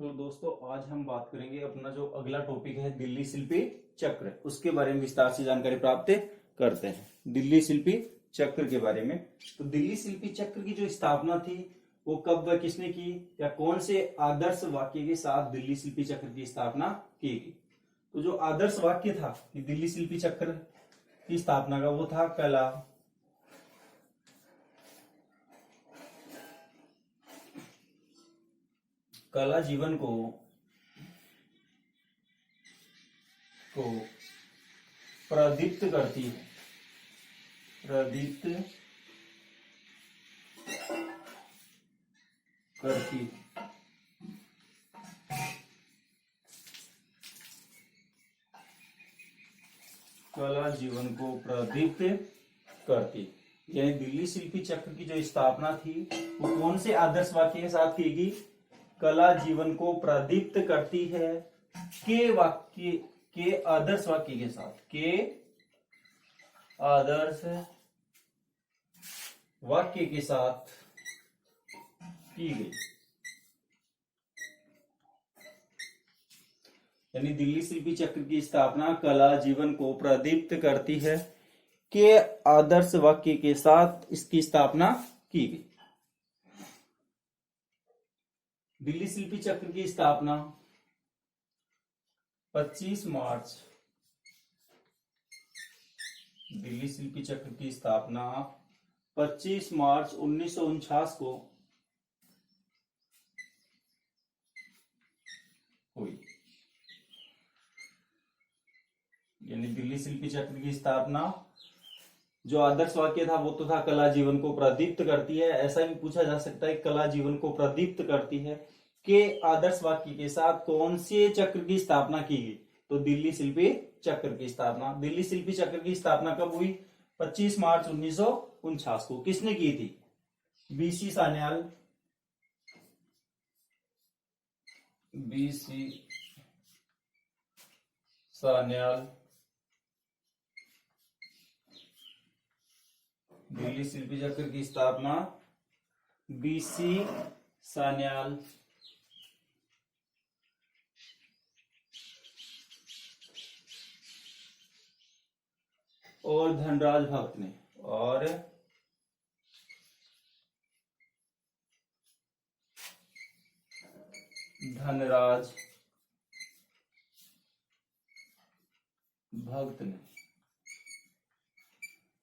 तो दोस्तों आज हम बात करेंगे अपना जो अगला टॉपिक है दिल्ली शिल्पी चक्र, उसके बारे में विस्तार से जानकारी प्राप्त करते हैं। दिल्ली शिल्पी चक्र के बारे में। तो दिल्ली शिल्पी चक्र की जो स्थापना थी वो कब व किसने की, या कौन से आदर्श वाक्य के साथ दिल्ली शिल्पी चक्र की स्थापना की गई। तो जो आदर्श वाक्य था कि दिल्ली शिल्पी चक्र की स्थापना का, वो था कला जीवन को प्रदीप्त करती है। कला जीवन को प्रदीप्त करती, यानी दिल्ली शिल्पी चक्र की जो स्थापना थी वो कौन से आदर्श वाक्य के साथ की गई? कला जीवन को प्रदीप्त करती है के आदर्श वाक्य के साथ, के आदर्श वाक्य के साथ की गई। यानी दिल्ली शिल्पी चक्र की स्थापना कला जीवन को प्रदीप्त करती है के आदर्श वाक्य के साथ इसकी स्थापना की गई। दिल्ली शिल्पी चक्र की स्थापना 25 मार्च, दिल्ली शिल्पी चक्र की स्थापना 25 मार्च 1949 को हुई। यानी दिल्ली शिल्पी चक्र की स्थापना, जो आदर्श वाक्य था वो तो था कला जीवन को प्रदीप्त करती है। ऐसा भी पूछा जा सकता है कला जीवन को प्रदीप्त करती है के आदर्श वाक्य के साथ कौन से चक्र की स्थापना की गई? तो दिल्ली शिल्पी चक्र की स्थापना। दिल्ली शिल्पी चक्र की स्थापना कब हुई? 25 मार्च 1949 को। किसने की थी? बीसी सान्याल, दिल्ली शिल्पी चक्र की स्थापना बीसी सान्याल और धनराज भक्त ने,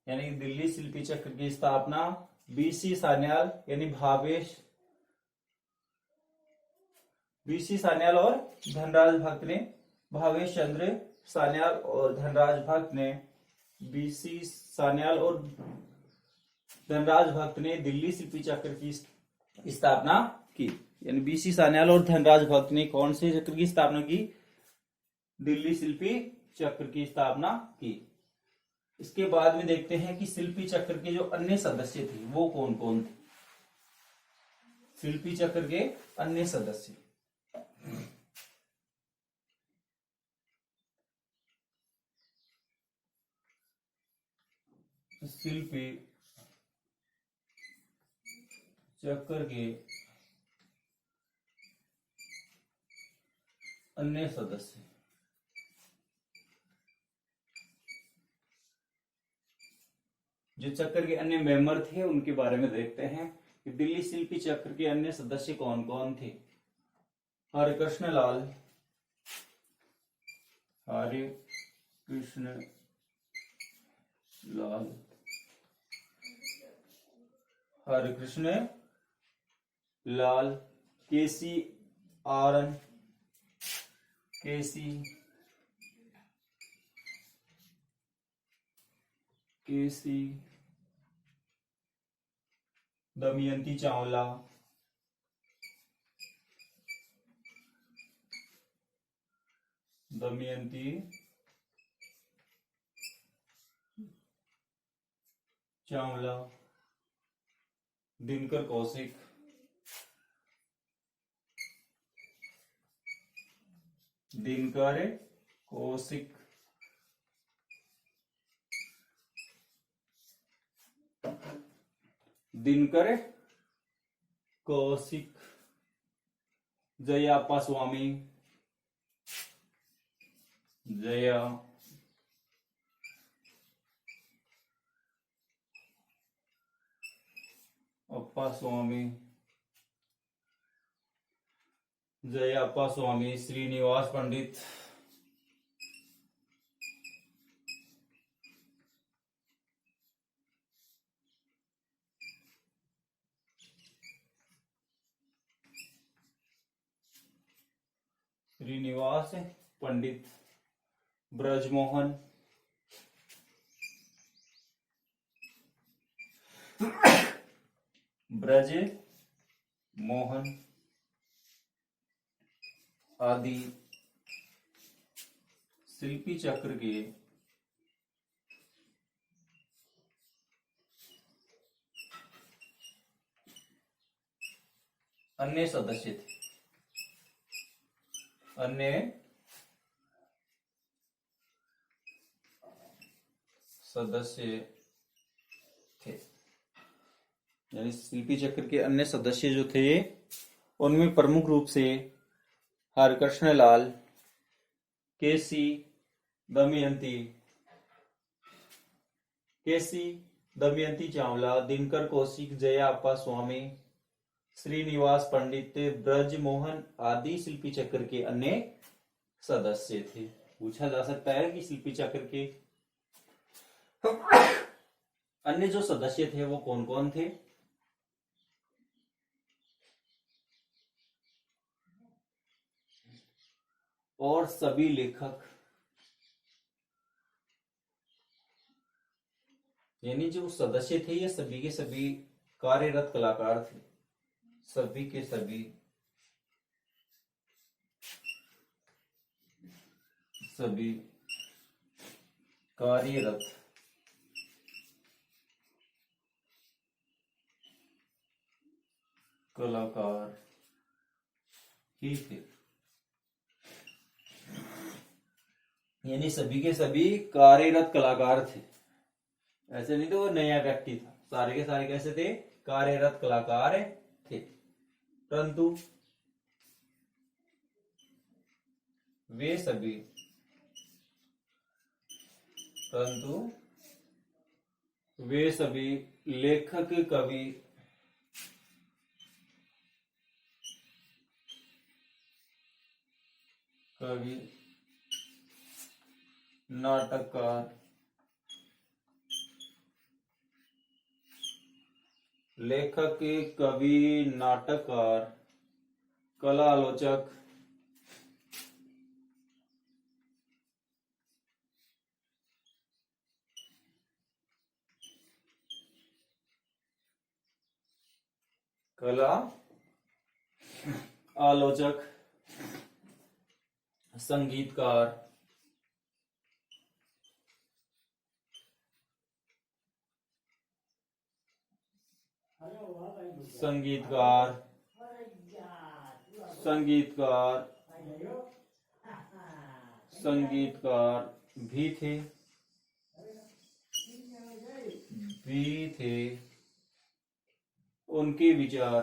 यानी दिल्ली शिल्पी चक्र की स्थापना बीसी सान्याल यानी और धनराज भक्त ने, भावेश चंद्र सान्याल और धनराज भक्त ने, बीसी सान्याल और धनराज भक्त ने दिल्ली शिल्पी चक्र की स्थापना की। यानी बीसी सान्याल और धनराज भक्त ने कौन से चक्र की स्थापना की? दिल्ली शिल्पी चक्र की स्थापना की। इसके बाद में देखते हैं कि शिल्पी चक्र के जो अन्य सदस्य थे वो कौन कौन थे। शिल्पी चक्र के अन्य सदस्य, शिल्पी चक्र के अन्य सदस्य, जो चक्र के अन्य मेंबर थे उनके बारे में देखते हैं कि दिल्ली शिल्पी चक्र के अन्य सदस्य कौन कौन थे। हरिकृष्ण लाल, केसी आरन, दमयंती चावला, दिनकर कौशिक, दिनकर कौशिक जयाप्पा स्वामी, जया अप्पा स्वामी, जयाप्पा स्वामी, श्रीनिवास पंडित, श्रीनिवास पंडित, ब्रजमोहन, ब्रज मोहन आदि शिल्पी चक्र के अन्य सदस्य थे। अन्य सदस्य थे, यानी शिल्पी चक्र के अन्य सदस्य जो थे उनमें प्रमुख रूप से हरिकृष्ण लाल, केसी दमयंती चावला, दिनकर कौशिक, जयाप्पा स्वामी, श्रीनिवास पंडित, ब्रजमोहन आदि शिल्पी चक्र के अन्य सदस्य थे। पूछा जा सकता है कि शिल्पी चक्र के अन्य जो सदस्य थे वो कौन कौन थे। और सभी लेखक, यानी जो सदस्य थे ये सभी के सभी कार्यरत कलाकार थे। सभी के सभी कार्यरत कलाकार ही थे, यानी सभी के सभी कार्यरत कलाकार थे। ऐसे नहीं तो वो नया व्यक्ति था, सारे के सारे कैसे थे, कार्यरत कलाकार थे। परंतु वे सभी लेखक, कवि, नाटककार, लेखक, कवि, नाटककार, कला आलोचक, संगीतकार, संगीतकार भी थे। उनके विचार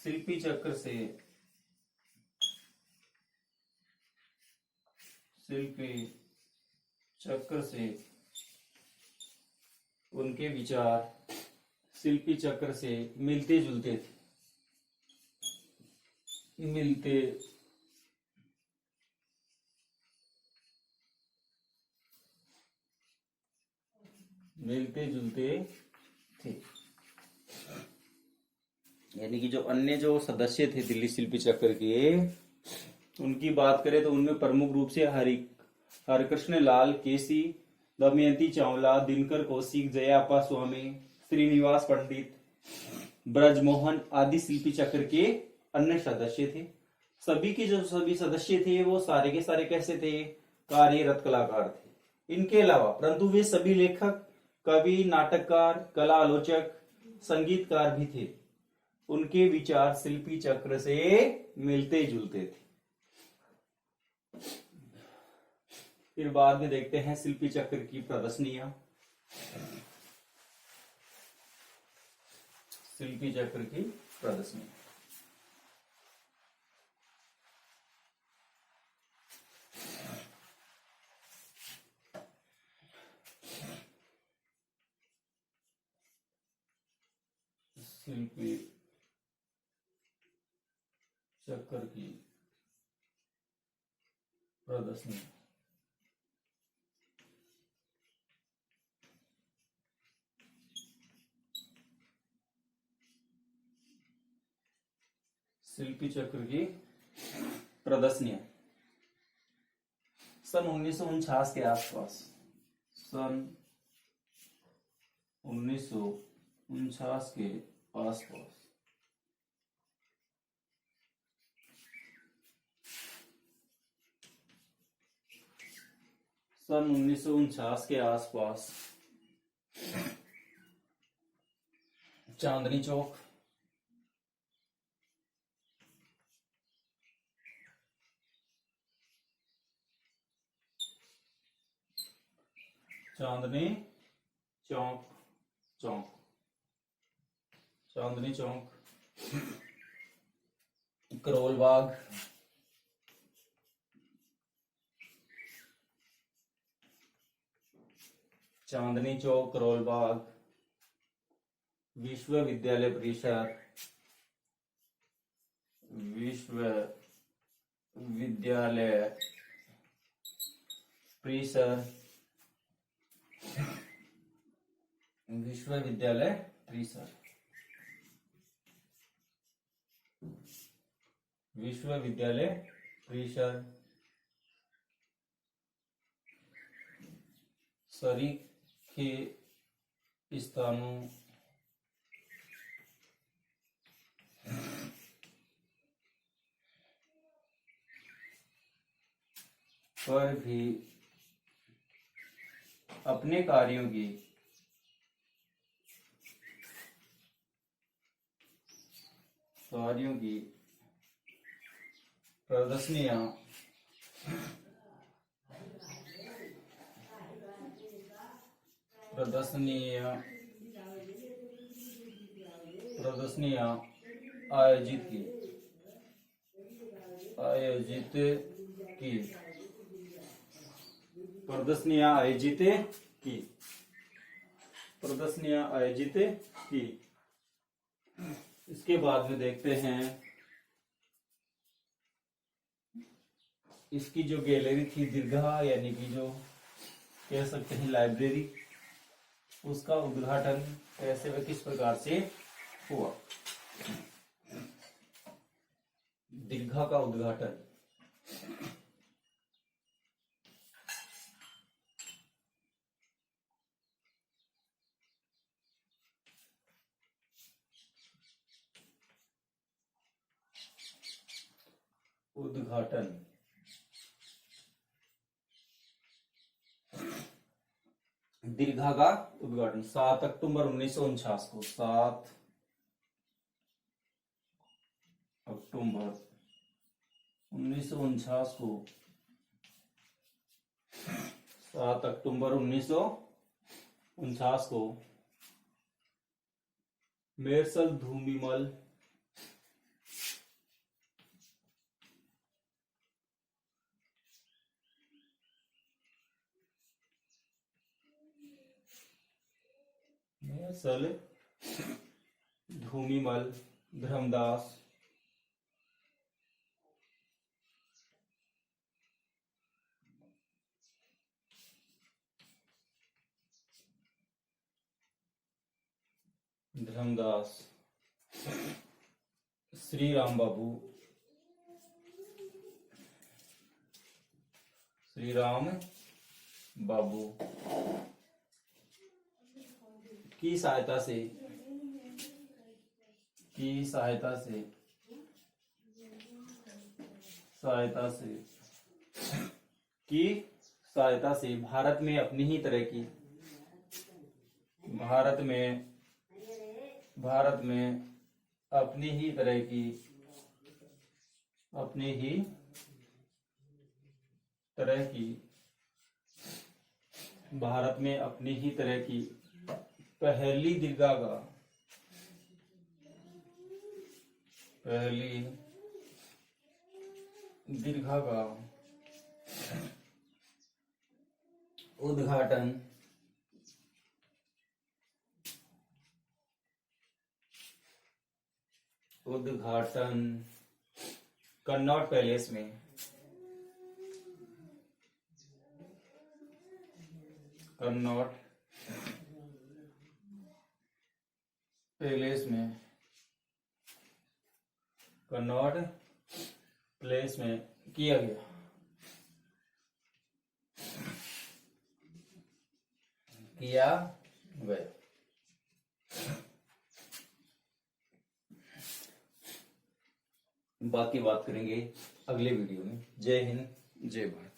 शिल्पी चक्र से उनके विचार शिल्पी चक्र से मिलते जुलते थे, मिलते जुलते थे। यानी कि जो अन्य जो सदस्य थे दिल्ली शिल्पी चक्र के, उनकी बात करें तो उनमें प्रमुख रूप से हरिकृष्ण लाल, केसी, दमयंती चावला, दिनकर कौशिक, जयाप्पा स्वामी, श्रीनिवास पंडित, ब्रजमोहन आदि शिल्पी चक्र के अन्य सदस्य थे। सभी के जो सभी सदस्य थे वो सारे के सारे कैसे थे, कार्यरत कलाकार थे। इनके अलावा परंतु वे सभी लेखक, कवि, नाटककार, कला आलोचक, संगीतकार भी थे। उनके विचार शिल्पी चक्र से मिलते जुलते थे। फिर बाद में देखते हैं शिल्पी चक्र की प्रदर्शनियां। शिल्पी चक्र की प्रदर्शनी। शिल्पी चक्र की प्रदर्शनी। शिल्पी चक्र की प्रदर्शनियां सन 1949 के आसपास, सन 1949 के आसपास सन 1949 के आसपास चांदनी चौक, चांदनी चौक चांदनी चौक, करोल बाग, चांदनी चौक, करोल बाग, विश्वविद्यालय परिसर, विश्वविद्यालय परिसर, विश्वविद्यालय परिसर, विश्वविद्यालय परिसर, सरीखे स्थानों पर भी अपने कार्यों की प्रदर्शनियां आयोजित की प्रदर्शनियां आयोजित की। इसके बाद में देखते हैं इसकी जो गैलरी थी दीर्घा, यानी कि जो कह सकते हैं लाइब्रेरी, उसका उद्घाटन कैसे व किस प्रकार से हुआ। दीर्घा का उद्घाटन दीर्घा का उद्घाटन 7 अक्टूबर 1949 को, 7 अक्टूबर 1949 को, 7 अक्टूबर 1949 को मेरसल धूमिमल धर्मदास श्री राम बाबू की सहायता से भारत में अपनी ही तरह की भारत में अपनी ही तरह की भारत में अपनी ही तरह की पहली दीर्घागाह उद्घाटन कन्नॉट पैलेस में कन्नॉट पैलेस में किया गया बाकी बात करेंगे अगले वीडियो में। जय हिंद, जय भारत।